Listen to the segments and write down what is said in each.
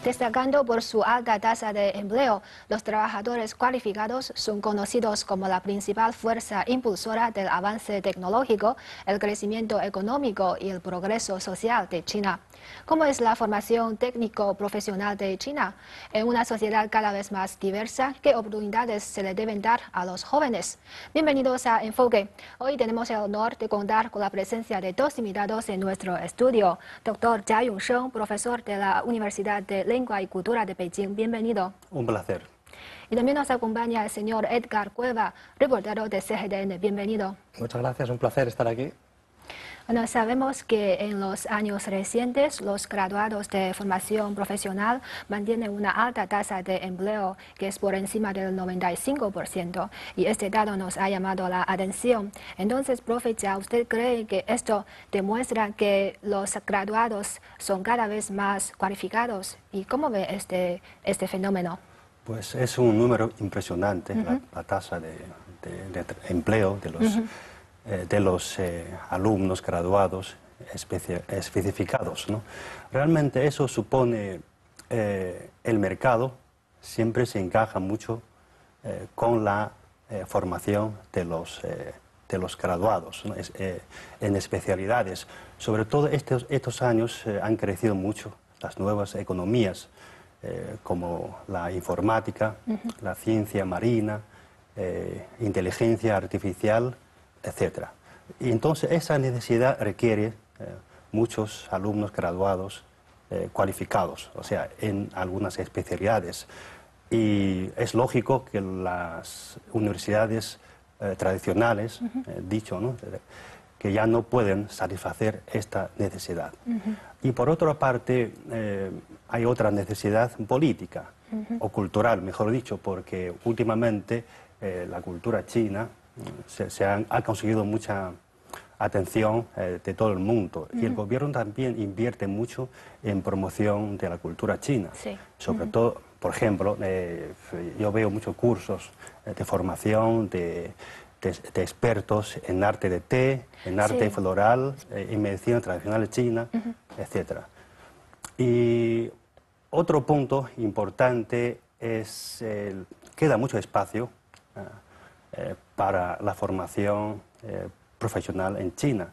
Destacando por su alta tasa de empleo, los trabajadores cualificados son conocidos como la principal fuerza impulsora del avance tecnológico, el crecimiento económico y el progreso social de China. ¿Cómo es la formación técnico-profesional de China? En una sociedad cada vez más diversa, ¿qué oportunidades se le deben dar a los jóvenes? Bienvenidos a Enfoque. Hoy tenemos el honor de contar con la presencia de dos invitados en nuestro estudio. Doctor Jia Yongsheng, profesor de la Universidad de Lengua y Cultura de Beijing. Bienvenido. Un placer. Y también nos acompaña el señor Edgar Cueva, reportero de CGTN. Bienvenido. Muchas gracias, un placer estar aquí. Bueno, sabemos que en los años recientes los graduados de formación profesional mantienen una alta tasa de empleo que es por encima del 95% y este dato nos ha llamado la atención. Entonces, profe, ¿ya usted cree que esto demuestra que los graduados son cada vez más cualificados? ¿Y cómo ve este fenómeno? Pues es un número impresionante, la tasa de empleo de los alumnos graduados especificados, ¿no? Realmente eso supone el mercado siempre se encaja mucho con la formación de los graduados, ¿no? En especialidades. Sobre todo estos años han crecido mucho las nuevas economías como la informática, la ciencia marina, inteligencia artificial, etcétera. Y entonces esa necesidad requiere muchos alumnos graduados cualificados, o sea, en algunas especialidades. Y es lógico que las universidades tradicionales, dicho, ¿no?, que ya no pueden satisfacer esta necesidad. Y por otra parte, hay otra necesidad política o cultural, mejor dicho, porque últimamente la cultura china ha conseguido mucha atención de todo el mundo y el gobierno también invierte mucho en promoción de la cultura china. Sí. Sobre todo, por ejemplo, yo veo muchos cursos de formación de expertos en arte de té, en arte floral, en medicina tradicional china, etcétera. Y otro punto importante es queda mucho espacio para la formación profesional en China.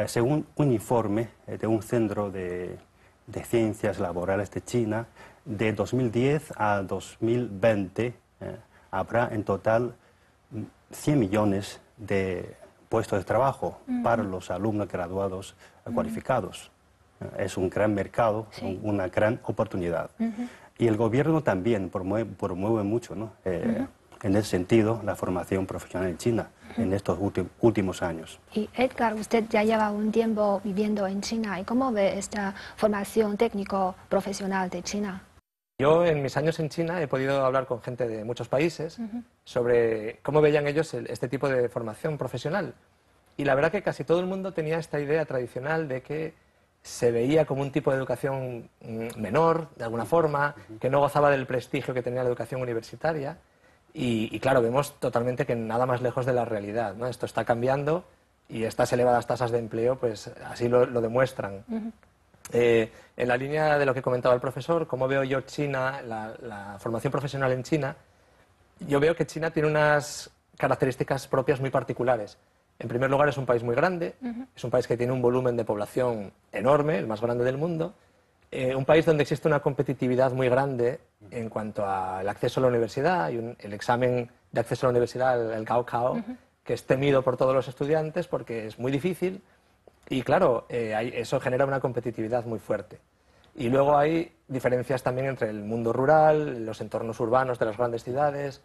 Según un informe de un centro de ciencias laborales de China, de 2010 a 2020 habrá en total 100 millones de puestos de trabajo para los alumnos graduados cualificados. Es un gran mercado, una gran oportunidad. Y el gobierno también promueve mucho, ¿no?, en ese sentido, la formación profesional en China en estos últimos años. Y Edgar, usted ya lleva un tiempo viviendo en China. ¿Y cómo ve esta formación técnico-profesional de China? Yo en mis años en China he podido hablar con gente de muchos países sobre cómo veían ellos este tipo de formación profesional. Y la verdad que casi todo el mundo tenía esta idea tradicional de que se veía como un tipo de educación menor, de alguna forma, que no gozaba del prestigio que tenía la educación universitaria. Y claro, vemos totalmente que nada más lejos de la realidad, ¿no? Esto está cambiando y estas elevadas tasas de empleo pues así lo demuestran. En la línea de lo que comentaba el profesor, cómo veo yo China, la formación profesional en China, yo veo que China tiene unas características propias muy particulares. En primer lugar, es un país muy grande, es un país que tiene un volumen de población enorme, el más grande del mundo, un país donde existe una competitividad muy grande en cuanto al acceso a la universidad y el examen de acceso a la universidad, el Gaokao, que es temido por todos los estudiantes porque es muy difícil y claro, eso genera una competitividad muy fuerte. Y luego hay diferencias también entre el mundo rural, los entornos urbanos de las grandes ciudades.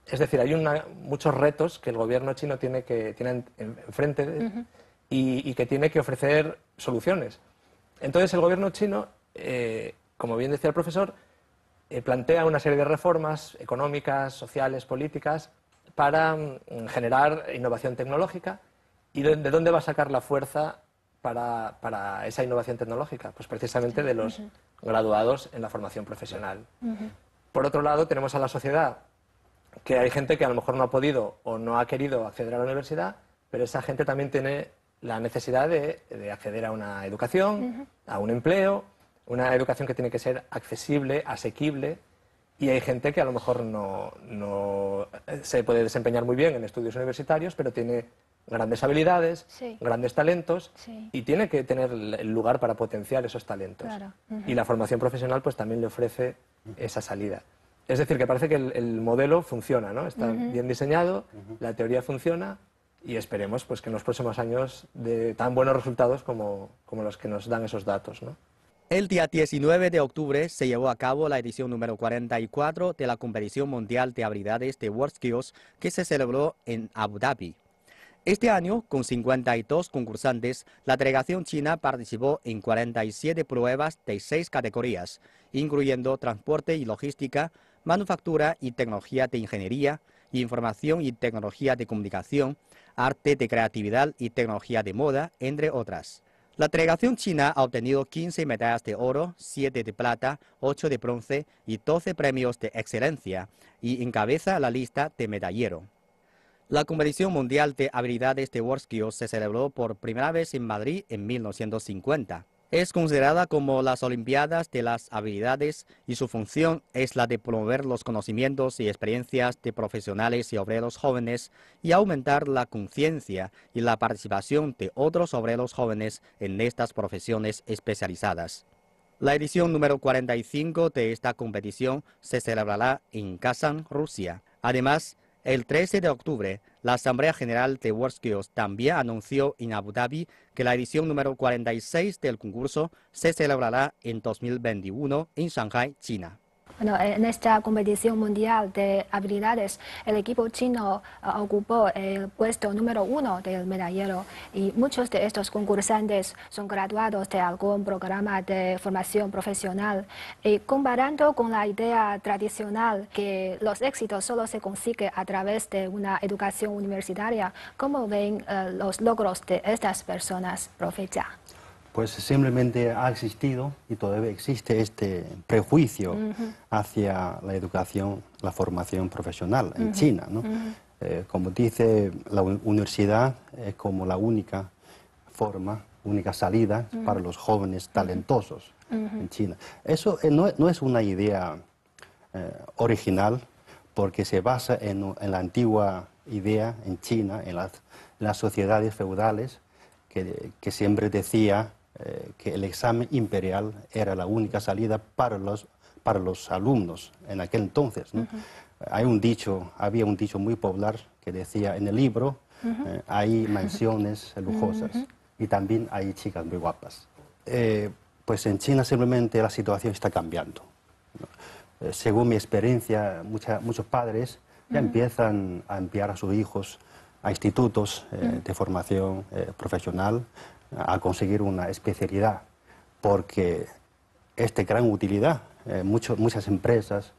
Es decir, hay muchos retos que el gobierno chino tiene enfrente y que tiene que ofrecer soluciones. Entonces el gobierno chino, como bien decía el profesor, plantea una serie de reformas económicas, sociales, políticas para generar innovación tecnológica. ¿Y de dónde va a sacar la fuerza para esa innovación tecnológica? Pues precisamente de los graduados en la formación profesional. Por otro lado, tenemos a la sociedad, que hay gente que a lo mejor no ha podido o no ha querido acceder a la universidad, pero esa gente también tiene la necesidad de acceder a una educación, a un empleo, una educación que tiene que ser accesible, asequible, y hay gente que a lo mejor no se puede desempeñar muy bien en estudios universitarios, pero tiene grandes habilidades, Sí. grandes talentos, Sí. y tiene que tener el lugar para potenciar esos talentos. Claro. Y la formación profesional pues también le ofrece esa salida. Es decir, que parece que el modelo funciona, ¿no? Está bien diseñado, la teoría funciona, y esperemos pues, que en los próximos años dé tan buenos resultados como los que nos dan esos datos, ¿no? El día 19 de octubre se llevó a cabo la edición número 44 de la Competición Mundial de Habilidades de WorldSkills que se celebró en Abu Dhabi. Este año, con 52 concursantes, la delegación china participó en 47 pruebas de 6 categorías, incluyendo transporte y logística, manufactura y tecnología de ingeniería, información y tecnología de comunicación, arte de creatividad y tecnología de moda, entre otras. La delegación china ha obtenido 15 medallas de oro, 7 de plata, 8 de bronce y 12 premios de excelencia, y encabeza la lista de medallero. La competición mundial de habilidades de WorldSkills se celebró por primera vez en Madrid en 1950. Es considerada como las Olimpiadas de las Habilidades y su función es la de promover los conocimientos y experiencias de profesionales y obreros jóvenes y aumentar la conciencia y la participación de otros obreros jóvenes en estas profesiones especializadas. La edición número 45 de esta competición se celebrará en Kazán, Rusia. Además, el 13 de octubre, la Asamblea General de WorldSkills también anunció en Abu Dhabi que la edición número 46 del concurso se celebrará en 2021 en Shanghái, China. Bueno, en esta competición mundial de habilidades, el equipo chino ocupó el puesto número 1 del medallero y muchos de estos concursantes son graduados de algún programa de formación profesional. Y comparando con la idea tradicional que los éxitos solo se consiguen a través de una educación universitaria, ¿cómo ven los logros de estas personas, profe Jia? Pues simplemente ha existido y todavía existe este prejuicio hacia la educación, la formación profesional en China, ¿no? Como dice, la universidad es como la única forma, única salida para los jóvenes talentosos en China. Eso no es una idea original, porque se basa en la antigua idea en China, en las sociedades feudales, que siempre decía que el examen imperial era la única salida para los alumnos en aquel entonces, ¿no? Había un dicho muy popular que decía, en el libro hay mansiones lujosas y también hay chicas muy guapas. Pues en China simplemente la situación está cambiando, ¿no? Según mi experiencia, muchos padres ya empiezan a enviar a sus hijos a institutos de formación profesional, a conseguir una especialidad, porque es de gran utilidad. Muchas empresas,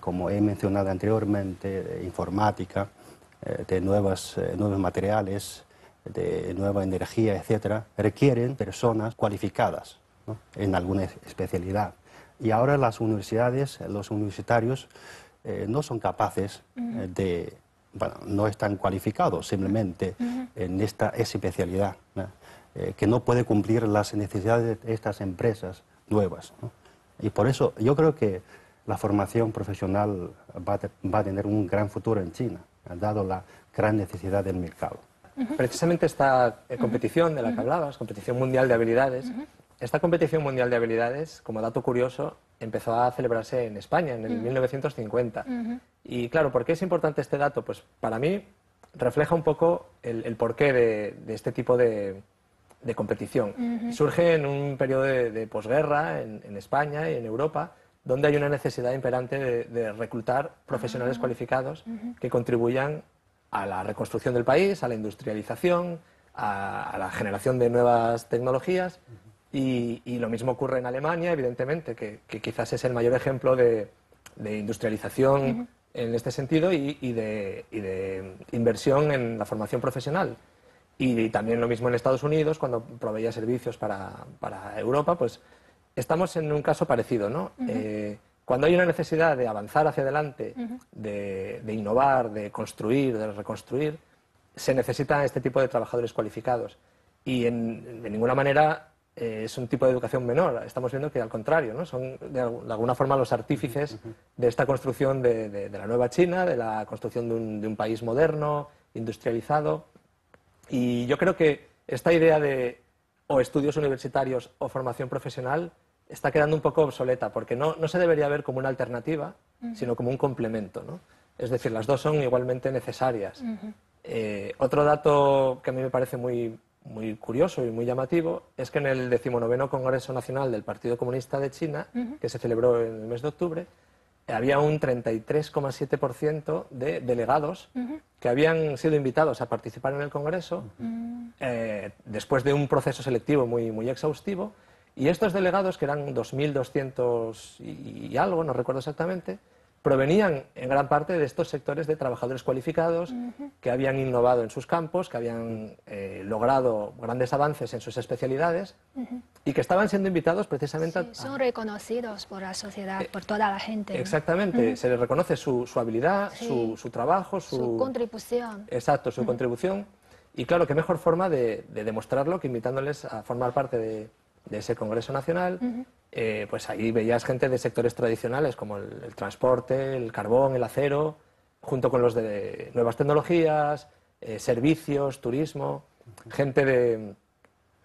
como he mencionado anteriormente, de informática, de nuevos materiales, de nueva energía, etcétera, requieren personas cualificadas, ¿no?, en alguna especialidad. Y ahora las universidades, los universitarios, no son capaces no están cualificados simplemente en esta especialidad, ¿no?, que no puede cumplir las necesidades de estas empresas nuevas, ¿no? Y por eso yo creo que la formación profesional va a tener un gran futuro en China, dado la gran necesidad del mercado. Precisamente esta competición de la que hablabas, competición mundial de habilidades, esta competición mundial de habilidades, como dato curioso, empezó a celebrarse en España en el 1950. Y claro, ¿por qué es importante este dato? Pues para mí refleja un poco el porqué de este tipo de competición. Surge en un periodo de posguerra en España y en Europa, donde hay una necesidad imperante de reclutar profesionales cualificados que contribuyan a la reconstrucción del país, a la industrialización, a la generación de nuevas tecnologías. Y lo mismo ocurre en Alemania, evidentemente, que quizás es el mayor ejemplo de industrialización en este sentido y de inversión en la formación profesional. Y también lo mismo en Estados Unidos, cuando proveía servicios para Europa, pues estamos en un caso parecido, ¿no? Cuando hay una necesidad de avanzar hacia adelante, de innovar, de construir, de reconstruir, se necesita este tipo de trabajadores cualificados. Y de ninguna manera es un tipo de educación menor. Estamos viendo que al contrario, ¿no? Son de alguna forma los artífices de esta construcción de la nueva China, de la construcción de un país moderno, industrializado. Y yo creo que esta idea de o estudios universitarios o formación profesional está quedando un poco obsoleta, porque no se debería ver como una alternativa, sino como un complemento, ¿no? Es decir, las dos son igualmente necesarias. Otro dato que a mí me parece muy curioso y muy llamativo es que en el 19º Congreso Nacional del Partido Comunista de China, que se celebró en el mes de octubre, había un 33,7% de delegados que habían sido invitados a participar en el Congreso después de un proceso selectivo muy exhaustivo, y estos delegados, que eran 2.200 y algo, no recuerdo exactamente, provenían en gran parte de estos sectores de trabajadores cualificados que habían innovado en sus campos, que habían logrado grandes avances en sus especialidades y que estaban siendo invitados precisamente son reconocidos por la sociedad, por toda la gente. Exactamente, se les reconoce su habilidad, su trabajo, su contribución. Exacto, su contribución. Y claro, qué mejor forma de demostrarlo que invitándoles a formar parte de ese Congreso Nacional. Pues ahí veías gente de sectores tradicionales como el transporte, el carbón, el acero, junto con los de nuevas tecnologías, servicios, turismo, gente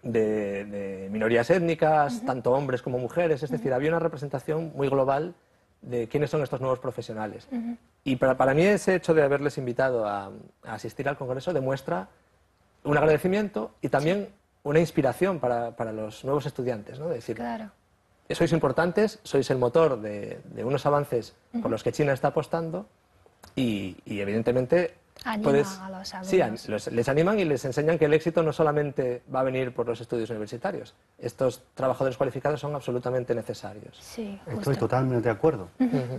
de minorías étnicas, tanto hombres como mujeres. Es decir, había una representación muy global de quiénes son estos nuevos profesionales. Y para mí ese hecho de haberles invitado a asistir al Congreso demuestra un agradecimiento y también una inspiración para los nuevos estudiantes, ¿no? De decir, claro, sois importantes, sois el motor de unos avances por los que China está apostando y evidentemente animan a los alumnos. Sí, les animan y les enseñan que el éxito no solamente va a venir por los estudios universitarios. Estos trabajadores cualificados son absolutamente necesarios. Sí, estoy totalmente de acuerdo.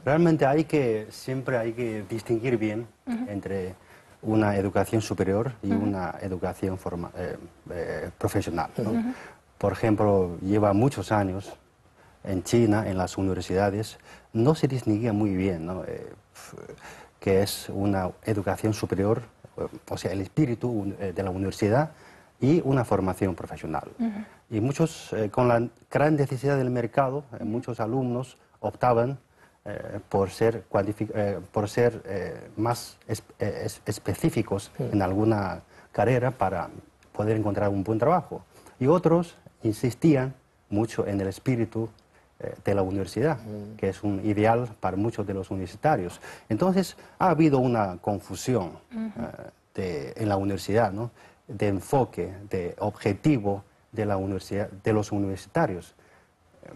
Realmente siempre hay que distinguir bien entre una educación superior y una educación profesional, ¿no? Por ejemplo, lleva muchos años en China, en las universidades, no se distinguía muy bien, ¿no? Que es una educación superior, o sea, el espíritu de la universidad y una formación profesional. Y muchos, con la gran necesidad del mercado, muchos alumnos optaban por ser más específicos en alguna carrera para poder encontrar un buen trabajo. Y otros insistían mucho en el espíritu de la universidad, que es un ideal para muchos de los universitarios. Entonces, ha habido una confusión en la universidad, ¿no? De enfoque, de objetivo de la universidad, de los universitarios.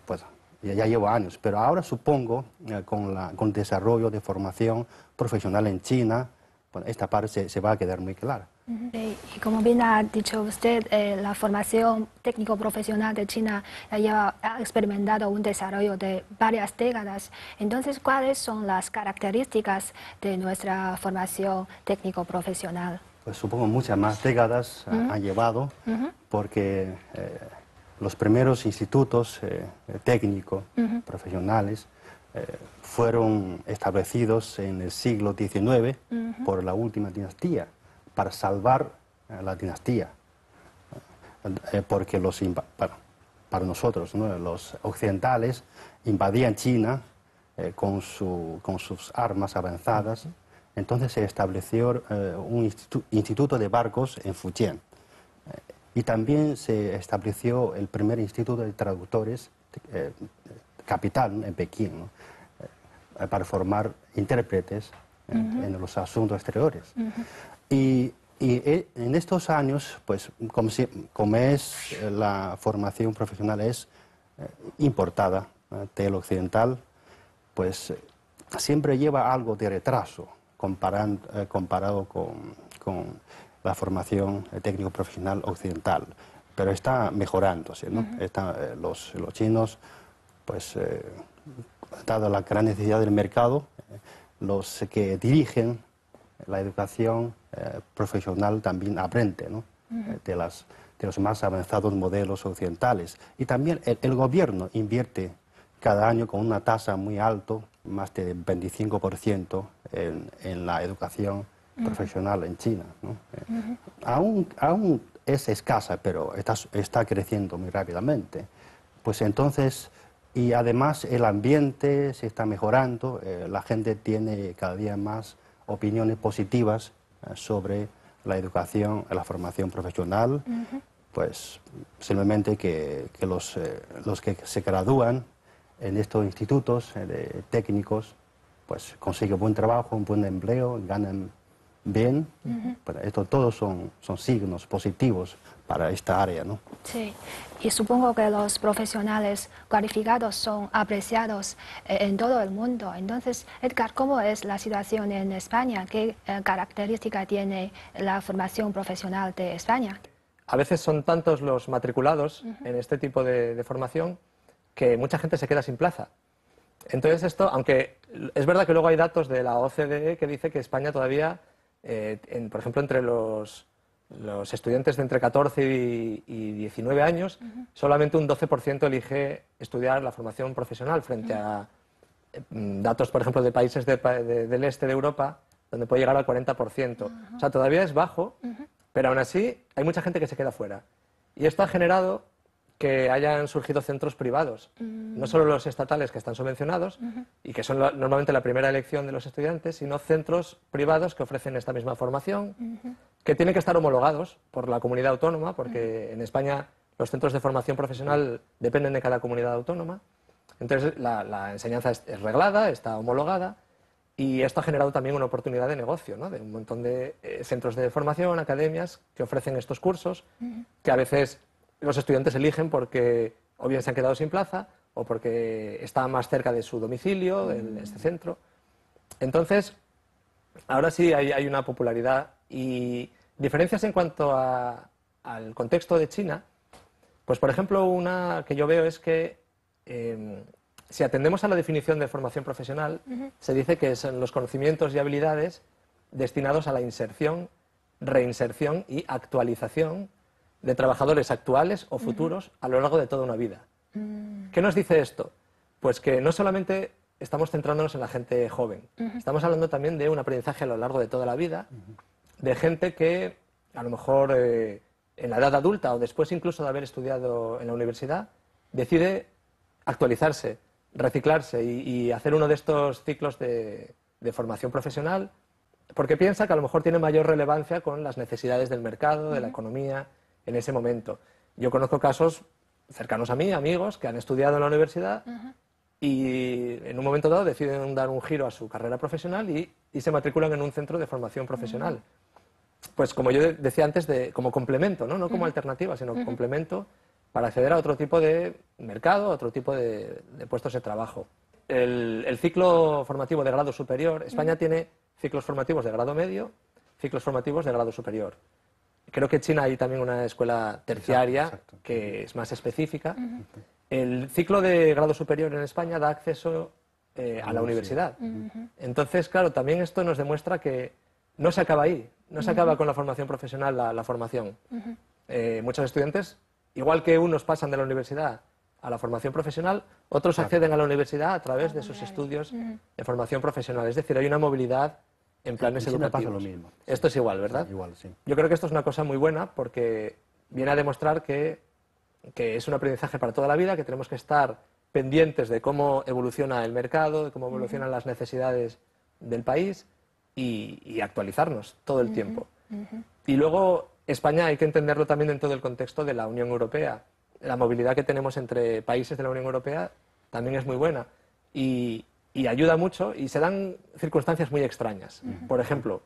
Pues ya llevo años, pero ahora supongo, con el desarrollo de formación profesional en China, bueno, esta parte se va a quedar muy clara. Y como bien ha dicho usted, la formación técnico-profesional de China ya ha experimentado un desarrollo de varias décadas. Entonces, ¿cuáles son las características de nuestra formación técnico-profesional? Pues supongo muchas más décadas han llevado, porque los primeros institutos técnicos profesionales fueron establecidos en el siglo XIX por la última dinastía, para salvar la dinastía, porque para nosotros, ¿no? Los occidentales invadían China con sus armas avanzadas. Entonces se estableció un instituto de barcos en Fujian, y también se estableció el primer instituto de traductores capital en Pekín, ¿no? Para formar intérpretes en los asuntos exteriores. Y en estos años, pues como es la formación profesional es importada del occidental, pues siempre lleva algo de retraso comparado con la formación técnico-profesional occidental. Pero está mejorándose, ¿no? Los chinos, pues dado la gran necesidad del mercado, los que dirigen la educación profesional también aprende, ¿no? De los más avanzados modelos occidentales. Y también el gobierno invierte cada año con una tasa muy alta, más de 25% en la educación profesional en China, ¿no? Aún es escasa, pero está creciendo muy rápidamente. Pues entonces, y además el ambiente se está mejorando, la gente tiene cada día más opiniones positivas sobre la educación, la formación profesional, pues simplemente que los que se gradúan en estos institutos técnicos, pues consiguen buen trabajo, un buen empleo, ganan bien. Pues esto todos son signos positivos para esta área, ¿no? Sí, y supongo que los profesionales cualificados son apreciados en todo el mundo. Entonces, Edgar, ¿cómo es la situación en España? ¿Qué característica tiene la formación profesional de España? A veces son tantos los matriculados en este tipo de formación que mucha gente se queda sin plaza. Entonces esto, aunque es verdad que luego hay datos de la OCDE que dice que España todavía, por ejemplo, entre los estudiantes de entre 14 y 19 años, solamente un 12% elige estudiar la formación profesional frente a datos, por ejemplo, de países del este de Europa, donde puede llegar al 40%. O sea, todavía es bajo, pero aún así hay mucha gente que se queda fuera. Y esto ha generado que hayan surgido centros privados, no solo los estatales que están subvencionados y que son normalmente la primera elección de los estudiantes, sino centros privados que ofrecen esta misma formación, que tienen que estar homologados por la comunidad autónoma, porque en España los centros de formación profesional dependen de cada comunidad autónoma. Entonces la enseñanza es reglada, está homologada, y esto ha generado también una oportunidad de negocio, ¿no? De un montón de centros de formación, academias que ofrecen estos cursos, que a veces los estudiantes eligen porque o bien se han quedado sin plaza o porque está más cerca de su domicilio, de este centro. Entonces, ahora sí hay una popularidad y diferencias en cuanto al contexto de China. Pues, por ejemplo, una que yo veo es que si atendemos a la definición de formación profesional, se dice que son los conocimientos y habilidades destinados a la inserción, reinserción y actualización de trabajadores actuales o futuros a lo largo de toda una vida. ¿Qué nos dice esto? Pues que no solamente estamos centrándonos en la gente joven, estamos hablando también de un aprendizaje a lo largo de toda la vida, de gente que a lo mejor en la edad adulta o después incluso de haber estudiado en la universidad, decide actualizarse, reciclarse y hacer uno de estos ciclos de formación profesional porque piensa que a lo mejor tiene mayor relevancia con las necesidades del mercado, de la economía, en ese momento. Yo conozco casos cercanos a mí, amigos, que han estudiado en la universidad y en un momento dado deciden dar un giro a su carrera profesional y se matriculan en un centro de formación profesional. Pues como yo decía antes, como complemento, no como alternativa, sino complemento para acceder a otro tipo de mercado, a otro tipo de puestos de trabajo. El ciclo formativo de grado superior, España tiene ciclos formativos de grado medio, ciclos formativos de grado superior. Creo que en China hay también una escuela terciaria Exacto. que es más específica. El ciclo de grado superior en España da acceso a la universidad. Entonces, claro, también esto nos demuestra que no se acaba ahí, no se acaba con la formación profesional la formación. Muchos estudiantes, igual que unos pasan de la universidad a la formación profesional, otros acceden a la universidad a través de sus estudios de formación profesional. Es decir, hay una movilidad en planes educativos. Pasa lo mismo. Esto es igual, ¿verdad? Sí, igual, sí. Yo creo que esto es una cosa muy buena porque viene a demostrar que es un aprendizaje para toda la vida, que tenemos que estar pendientes de cómo evoluciona el mercado, de cómo evolucionan las necesidades del país y actualizarnos todo el tiempo. Y luego España hay que entenderlo también en todo el contexto de la Unión Europea. La movilidad que tenemos entre países de la Unión Europea también es muy buena y ayuda mucho y se dan circunstancias muy extrañas. Por ejemplo,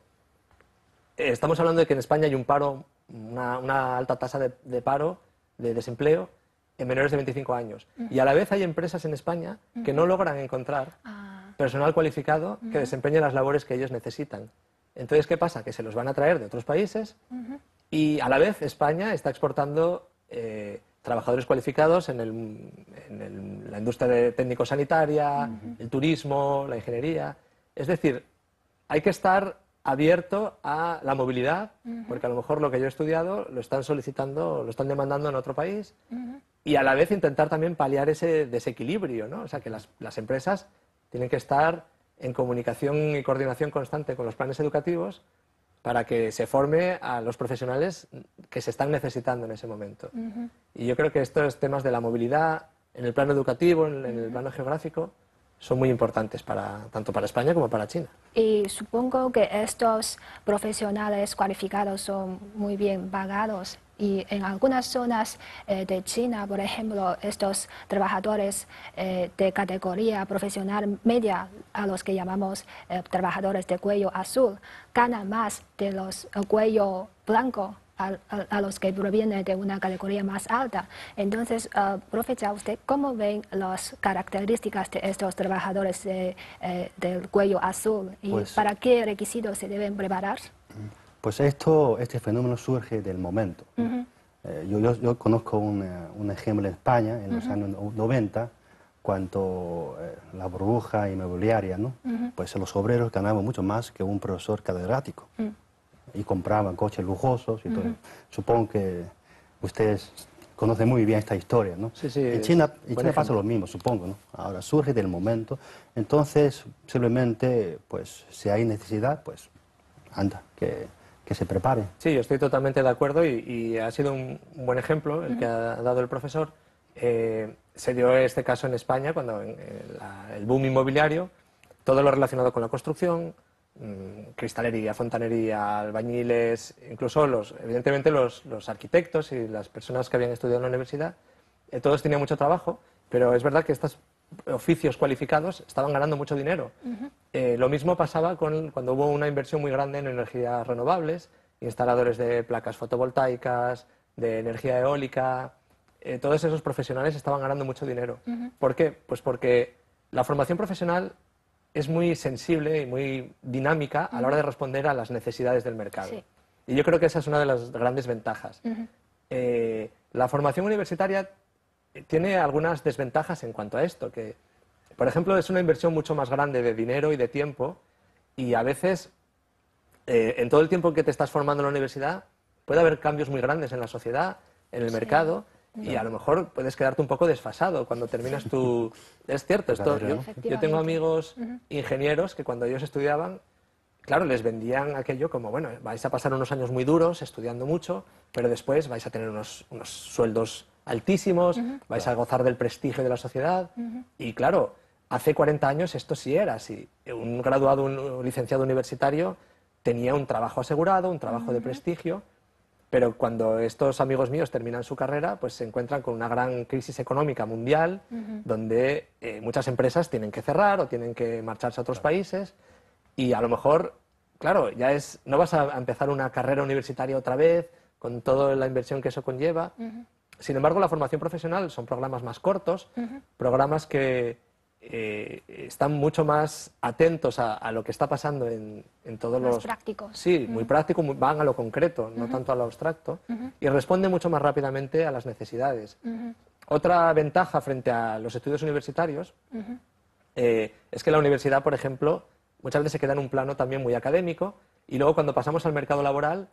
estamos hablando de que en España hay un paro, una alta tasa de paro, de desempleo, en menores de 25 años. Y a la vez hay empresas en España que no logran encontrar personal cualificado que desempeñe las labores que ellos necesitan. Entonces, ¿qué pasa? Que se los van a traer de otros países y a la vez España está exportando trabajadores cualificados en la industria de técnico-sanitaria, el turismo, la ingeniería. Es decir, hay que estar abierto a la movilidad, porque a lo mejor lo que yo he estudiado lo están solicitando, lo están demandando en otro país, y a la vez intentar también paliar ese desequilibrio, ¿no? O sea, que las empresas tienen que estar en comunicación y coordinación constante con los planes educativos para que se forme a los profesionales que se están necesitando en ese momento. Y yo creo que estos temas de la movilidad, en el plano educativo, en el plano geográfico, son muy importantes tanto para España como para China. Y supongo que estos profesionales cualificados son muy bien pagados. Y en algunas zonas de China, por ejemplo, estos trabajadores de categoría profesional media, a los que llamamos trabajadores de cuello azul, ganan más de los cuello blanco, a los que provienen de una categoría más alta. Entonces, profe Zhao, ¿usted cómo ven las características de estos trabajadores del cuello azul? ¿Y Pues, para qué requisitos se deben preparar? Pues este fenómeno surge del momento. Yo conozco un ejemplo en España, en los años 90, cuando la burbuja inmobiliaria, ¿no? Pues los obreros ganaban mucho más que un profesor catedrático. Y compraban coches lujosos y todo. Supongo que ustedes conocen muy bien esta historia, ¿no? Sí, sí, en China pasa lo mismo, supongo, ¿no? Ahora surge del momento, entonces simplemente, pues, si hay necesidad, pues, anda, que se prepare. Sí, yo estoy totalmente de acuerdo y ha sido un buen ejemplo el que ha dado el profesor. Se dio este caso en España cuando el boom inmobiliario, todo lo relacionado con la construcción, cristalería, fontanería, albañiles, incluso evidentemente los arquitectos y las personas que habían estudiado en la universidad, todos tenían mucho trabajo, pero es verdad que estos oficios cualificados estaban ganando mucho dinero. Lo mismo pasaba cuando hubo una inversión muy grande en energías renovables, instaladores de placas fotovoltaicas, de energía eólica, todos esos profesionales estaban ganando mucho dinero. ¿Por qué? Pues porque la formación profesional es muy sensible y muy dinámica a la hora de responder a las necesidades del mercado. Sí. Y yo creo que esa es una de las grandes ventajas. La formación universitaria tiene algunas desventajas en cuanto a esto, que, por ejemplo, es una inversión mucho más grande de dinero y de tiempo, y a veces, en todo el tiempo que te estás formando en la universidad, puede haber cambios muy grandes en la sociedad, en el mercado, y a lo mejor puedes quedarte un poco desfasado cuando terminas tu... Es cierto, yo tengo amigos ingenieros que cuando ellos estudiaban, claro, les vendían aquello como, bueno, vais a pasar unos años muy duros estudiando mucho, pero después vais a tener unos sueldos altísimos, vais a gozar del prestigio de la sociedad. Y claro, hace 40 años esto sí era así. Un graduado, un licenciado universitario tenía un trabajo asegurado, un trabajo de prestigio, pero cuando estos amigos míos terminan su carrera, pues se encuentran con una gran crisis económica mundial, donde muchas empresas tienen que cerrar o tienen que marcharse a otros países, y a lo mejor, claro, no vas a empezar una carrera universitaria otra vez, con toda la inversión que eso conlleva. Sin embargo, la formación profesional son programas más cortos, programas que están mucho más atentos a lo que está pasando en todos Más los... prácticos. Sí, muy práctico, van a lo concreto, no tanto a lo abstracto, y responden mucho más rápidamente a las necesidades. Otra ventaja frente a los estudios universitarios es que la universidad, por ejemplo, muchas veces se queda en un plano también muy académico, y luego cuando pasamos al mercado laboral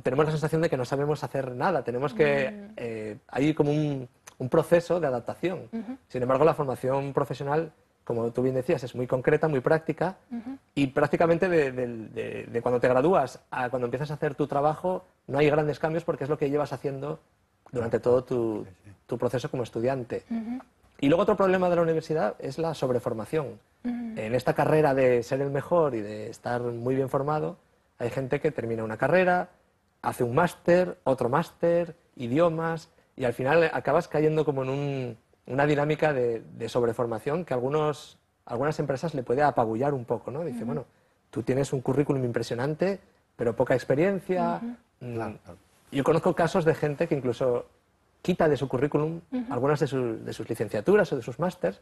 tenemos la sensación de que no sabemos hacer nada, tenemos que... hay como un proceso de adaptación. Sin embargo, la formación profesional, como tú bien decías, es muy concreta, muy práctica, y prácticamente de cuando te gradúas a cuando empiezas a hacer tu trabajo no hay grandes cambios porque es lo que llevas haciendo durante todo tu proceso como estudiante. Y luego otro problema de la universidad es la sobreformación. En esta carrera de ser el mejor y de estar muy bien formado, hay gente que termina una carrera, hace un máster, otro máster, idiomas, y al final acabas cayendo como en una dinámica de sobreformación que a algunas empresas le puede apabullar un poco, ¿no? Dice, bueno, tú tienes un currículum impresionante, pero poca experiencia. Yo conozco casos de gente que incluso quita de su currículum algunas de sus licenciaturas o de sus másters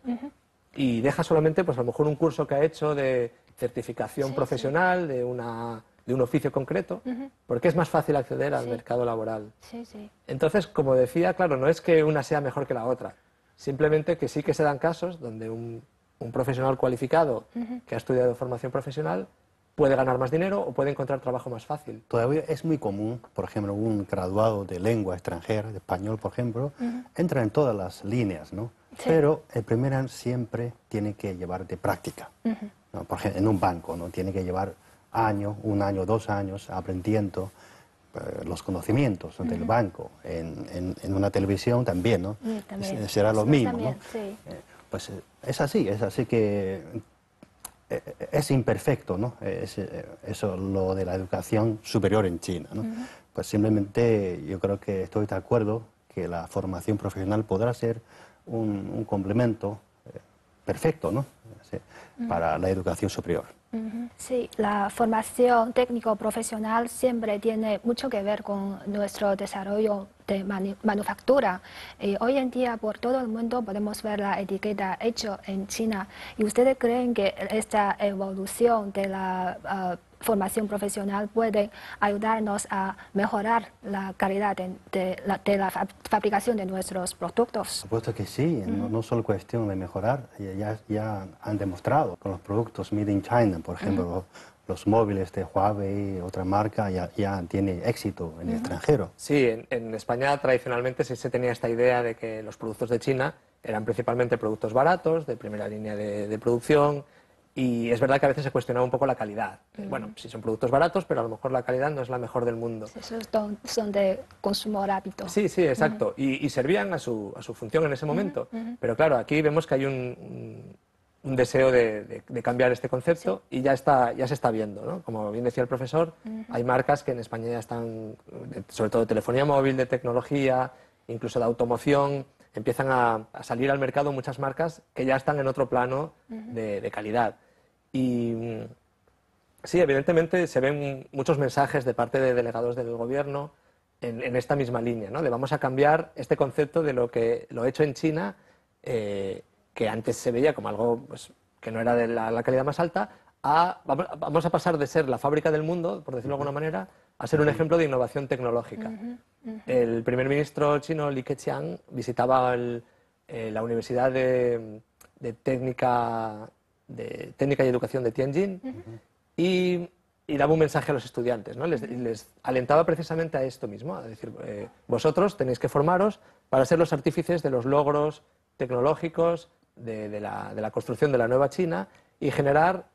y deja solamente, pues a lo mejor un curso que ha hecho de certificación profesional, de un oficio concreto, porque es más fácil acceder al mercado laboral. Entonces, como decía, claro, no es que una sea mejor que la otra, simplemente que sí que se dan casos donde un profesional cualificado que ha estudiado formación profesional puede ganar más dinero o puede encontrar trabajo más fácil. Todavía es muy común, por ejemplo, un graduado de lengua extranjera, de español, por ejemplo, entra en todas las líneas, ¿no? Sí. Pero el primer año siempre tiene que llevar de práctica, ¿no? Por ejemplo, en un banco, ¿no? Tiene que llevar un año, 2 años aprendiendo los conocimientos del banco. En una televisión también, ¿no? También. Será lo mismo, también, ¿no? sí. Pues es así que es imperfecto, ¿no? Eso lo de la educación superior en China, ¿no? Pues simplemente yo creo que estoy de acuerdo que la formación profesional podrá ser un complemento perfecto, ¿no? Sí, para la educación superior. Sí, la formación técnico-profesional siempre tiene mucho que ver con nuestro desarrollo de manufactura. Hoy en día por todo el mundo podemos ver la etiqueta hecho en China. ¿Y ustedes creen que esta evolución de la formación profesional puede ayudarnos a mejorar la calidad de la fabricación de nuestros productos? Supuesto que sí, no solo cuestión de mejorar, ya han demostrado con los productos Made in China, por ejemplo, los móviles de Huawei, otra marca, ya tiene éxito en el extranjero. Sí, en España tradicionalmente sí se tenía esta idea de que los productos de China eran principalmente productos baratos, de primera línea de producción, y es verdad que a veces se cuestionaba un poco la calidad. Bueno, sí son productos baratos, pero a lo mejor la calidad no es la mejor del mundo. Esos son de consumo rápido. Sí, sí, exacto. Y servían a su función en ese momento. Pero claro, aquí vemos que hay un deseo de cambiar este concepto y ya se está viendo, ¿no? Como bien decía el profesor, hay marcas que en España ya están, sobre todo de telefonía móvil, de tecnología, incluso de automoción, empiezan a salir al mercado muchas marcas que ya están en otro plano de calidad. Y sí, evidentemente se ven muchos mensajes de parte de delegados del gobierno en esta misma línea, ¿no? De vamos a cambiar este concepto de lo hecho en China, que antes se veía como algo pues, que no era de la calidad más alta, vamos a pasar de ser la fábrica del mundo, por decirlo de alguna manera, a ser un ejemplo de innovación tecnológica. El primer ministro chino, Li Keqiang, visitaba la Universidad de Técnica y Educación de Tianjin y daba un mensaje a los estudiantes, ¿no? Les alentaba precisamente a esto mismo, a decir, vosotros tenéis que formaros para ser los artífices de los logros tecnológicos, de la construcción de la nueva China y generar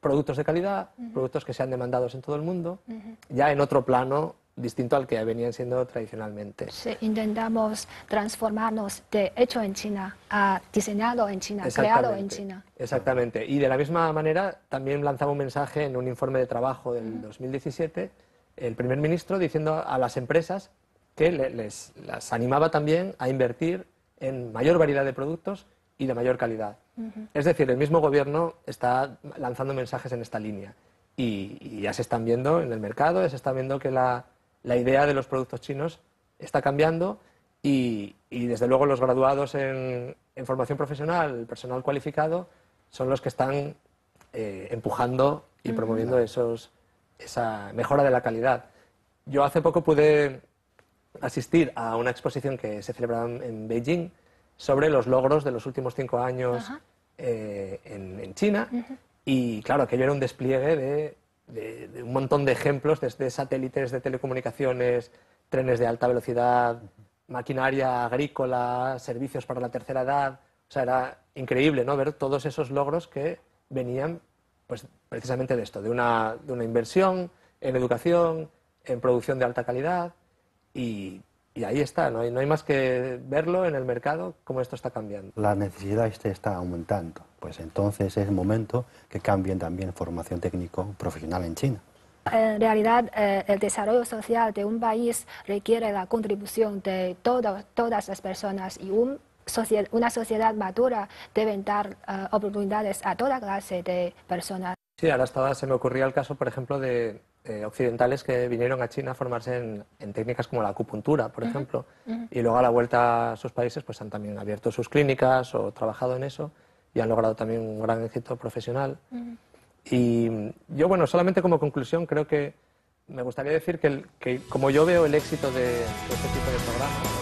productos de calidad, productos que sean demandados en todo el mundo, ya en otro plano distinto al que venían siendo tradicionalmente. Sí, intentamos transformarnos de hecho en China a diseñado en China, creado en China. Exactamente. Y de la misma manera también lanzaba un mensaje en un informe de trabajo del 2017, el primer ministro diciendo a las empresas que las animaba también a invertir en mayor variedad de productos y de mayor calidad. Es decir, el mismo gobierno está lanzando mensajes en esta línea y ya se están viendo en el mercado, ya se está viendo que la idea de los productos chinos está cambiando y desde luego los graduados en formación profesional, el personal cualificado, son los que están empujando y promoviendo esa mejora de la calidad. Yo hace poco pude asistir a una exposición que se celebraba en Beijing sobre los logros de los últimos 5 años en China y claro, aquello era un despliegue de un montón de ejemplos, desde satélites de telecomunicaciones, trenes de alta velocidad, maquinaria agrícola, servicios para la tercera edad. O sea, era increíble, ¿no? Ver todos esos logros que venían pues, precisamente de esto, de una inversión en educación, en producción de alta calidad y ahí está, no hay más que verlo en el mercado, cómo esto está cambiando. La necesidad está aumentando, pues entonces es el momento que cambien también formación técnico-profesional en China. En realidad, el desarrollo social de un país requiere la contribución de todas las personas y una sociedad madura debe dar oportunidades a toda clase de personas. Sí, ahora se me ocurría el caso, por ejemplo, de occidentales que vinieron a China a formarse en técnicas como la acupuntura, por ejemplo, y luego a la vuelta a sus países pues han también abierto sus clínicas o trabajado en eso y han logrado también un gran éxito profesional. Y yo, bueno, solamente como conclusión creo que me gustaría decir que como yo veo el éxito de este tipo de programas,